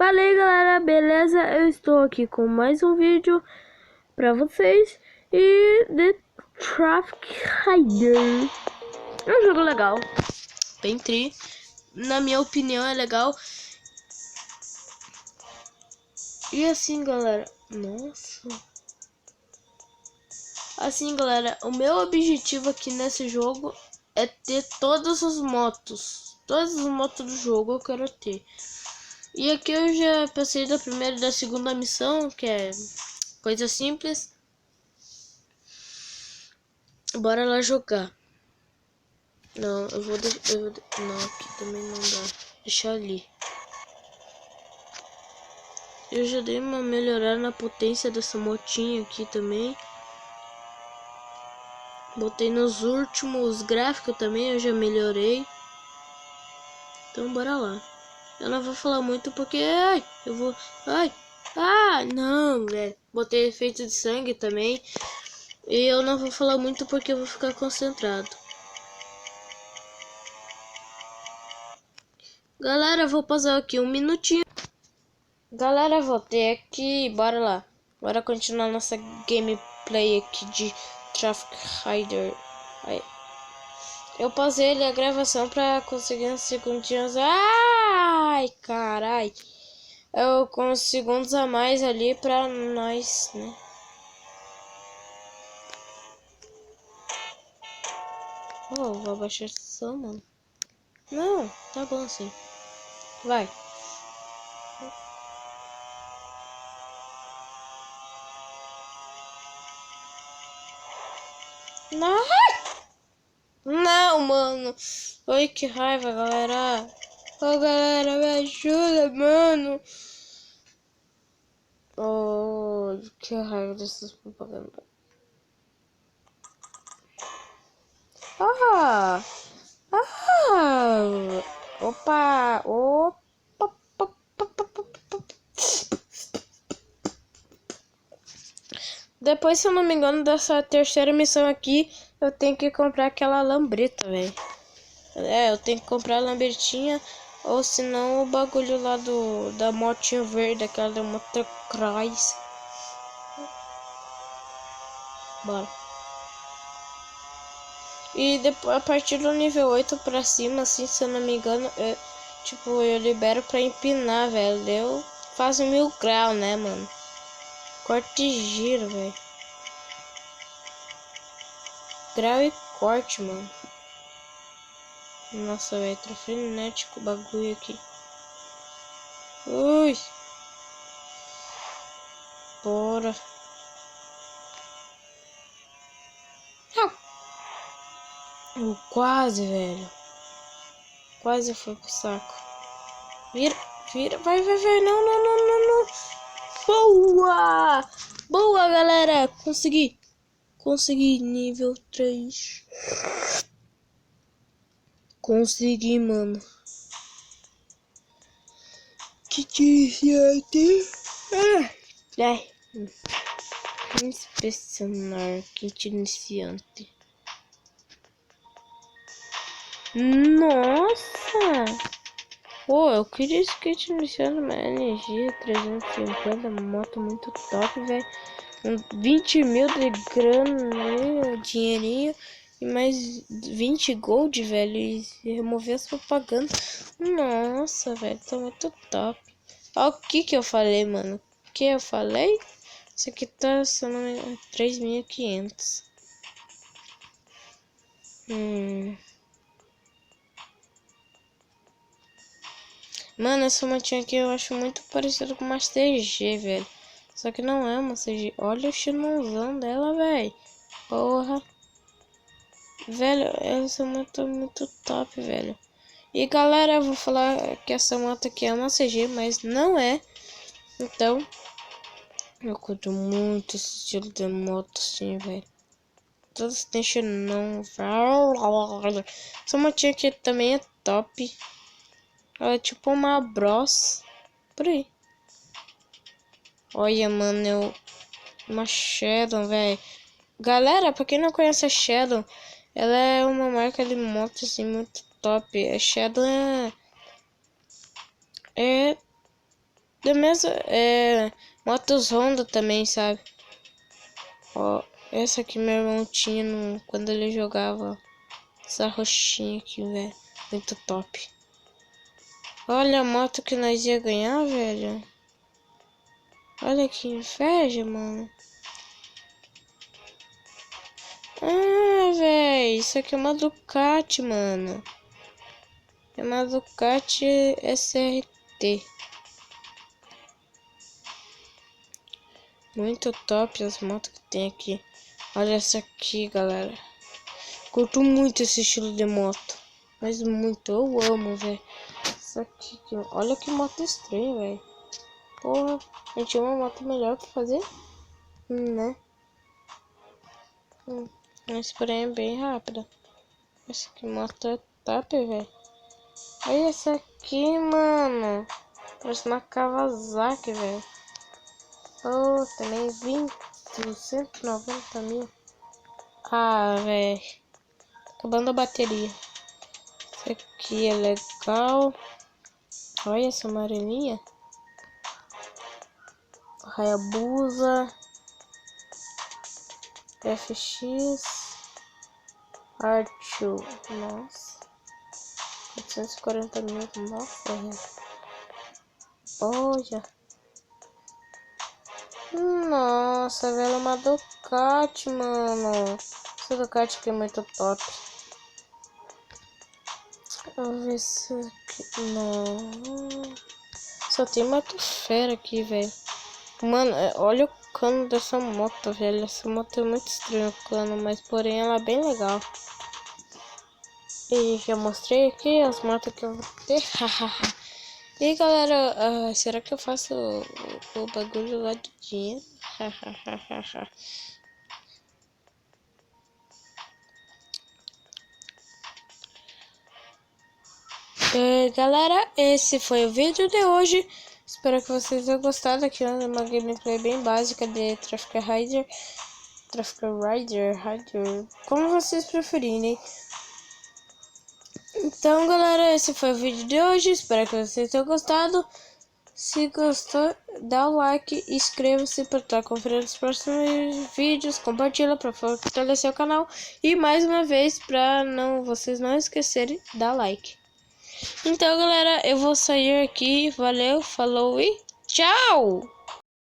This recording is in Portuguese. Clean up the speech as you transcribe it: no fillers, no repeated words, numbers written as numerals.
Fala aí galera, beleza? Eu estou aqui com mais um vídeo pra vocês. E The Traffic Rider é um jogo legal, bem tri. Na minha opinião é legal. E assim galera, nossa. Assim galera, o meu objetivo aqui nesse jogo é ter todas as motos. Todas as motos do jogo eu quero ter. E aqui eu já passei da primeira e da segunda missão, que é coisa simples. Bora lá jogar. Não, eu vou deixar. Não, aqui também não dá. Deixa ali. Eu já dei uma melhorada na potência dessa motinha aqui também. Botei nos últimos gráficos também, eu já melhorei. Então bora lá. Eu não vou falar muito porque ai, eu vou. Ai! Ah, não, velho. Botei efeito de sangue também. E eu não vou falar muito porque eu vou ficar concentrado. Galera, vou pausar aqui um minutinho. Galera, voltei aqui. Bora lá. Bora continuar nossa gameplay aqui de Traffic Rider. Aí. Eu pausei ali a gravação pra conseguir uns segundinhos. Ai, carai. Eu com uns segundos a mais ali pra nós, né? Oh, vou abaixar a som, mano. Não, tá bom assim. Vai. Não, não, mano. Oi, que raiva, galera. Ô, galera, me ajuda, mano. Oh, que raiva dessas propagandas. Ah! Ah! Opa! Opa! Depois, se eu não me engano, dessa terceira missão aqui, eu tenho que comprar aquela lambreta, velho. É, eu tenho que comprar a lambretinha, ou senão o bagulho lá da motinha verde, aquela da motocross. Bora. E depois, a partir do nível 8 pra cima, assim, se eu não me engano, eu libero pra empinar, velho. Eu faço 1000 graus, né, mano? Corte e giro, velho. Grau e corte, mano. Nossa, velho, tá frenético o bagulho aqui. Ui. Bora. Quase, velho. Quase foi pro saco. Vira, vira. Vai. Não. Boa! Boa, galera. Consegui nível 3. Consegui, mano. Que iniciante. Inspecionar kit iniciante. Nossa! Pô, eu queria esse kit iniciante, uma energia 350, moto muito top, velho. 20 mil de grana, dinheirinho. E mais 20 gold, velho. E remover as propagandas. Nossa, velho, tá muito top. Olha o que eu falei, mano. O que eu falei? Isso aqui tá, se eu não me engano, 3.500. Mano, essa motinha aqui eu acho muito parecida com uma CG, velho. Só que não é uma CG. Olha o chinãozão dela, velho. Porra. Velho, essa moto é muito top, velho. E galera, eu vou falar que essa moto aqui é uma CG, mas não é. Então, eu curto muito esse estilo de moto assim, velho. Todos tem chinão. Essa motinha aqui também é top. Ela é tipo uma Bros. Por aí. Olha, mano, uma Shadow, velho. Galera, pra quem não conhece a Shadow, ela é uma marca de moto assim muito top. A Shadow é Da mesma, motos Honda também, sabe? Ó, essa aqui meu irmão tinha quando ele jogava. Essa roxinha aqui, velho. Muito top. Olha a moto que nós ia ganhar, velho. Olha que inveja, mano. Ah, velho. Isso aqui é uma Ducati, mano. É uma Ducati SRT. Muito top as motos que tem aqui. Olha essa aqui, galera. Curto muito esse estilo de moto. Mas muito, eu amo, velho. Essa aqui, olha que moto estranha, velho. Porra, a gente tinha uma moto melhor pra fazer, né? Mas porém é bem rápida. Essa aqui moto é top, velho. Olha essa aqui, mano. Parece uma Kawasaki, velho. Oh, também 190 mil. Ah, velho. Acabando a bateria. Esse aqui é legal. Olha essa amarelinha. Hayabusa. FX. Archu. Nossa. 440 mil. Nossa, velho. Olha. Nossa, velho, uma Ducati, mano. Essa Ducati aqui é muito top. Vamos ver se aqui. Não. Só tem moto fera aqui, velho. Mano, olha o cano dessa moto, velho. Essa moto é muito estranha o cano, mas porém ela é bem legal. E já mostrei aqui as motos que eu vou ter. E aí, galera, será que eu faço o bagulho lá de dinheiro? Galera, esse foi o vídeo de hoje. Espero que vocês tenham gostado. Aqui é uma gameplay bem básica de Traffic Rider. Como vocês preferirem. Então, galera, esse foi o vídeo de hoje. Espero que vocês tenham gostado. Se gostou, dá o like, inscreva-se para estar conferindo os próximos vídeos, compartilha para fortalecer o canal e mais uma vez para vocês não esquecerem, dá like. Então, galera, eu vou sair aqui. Valeu, falou e tchau!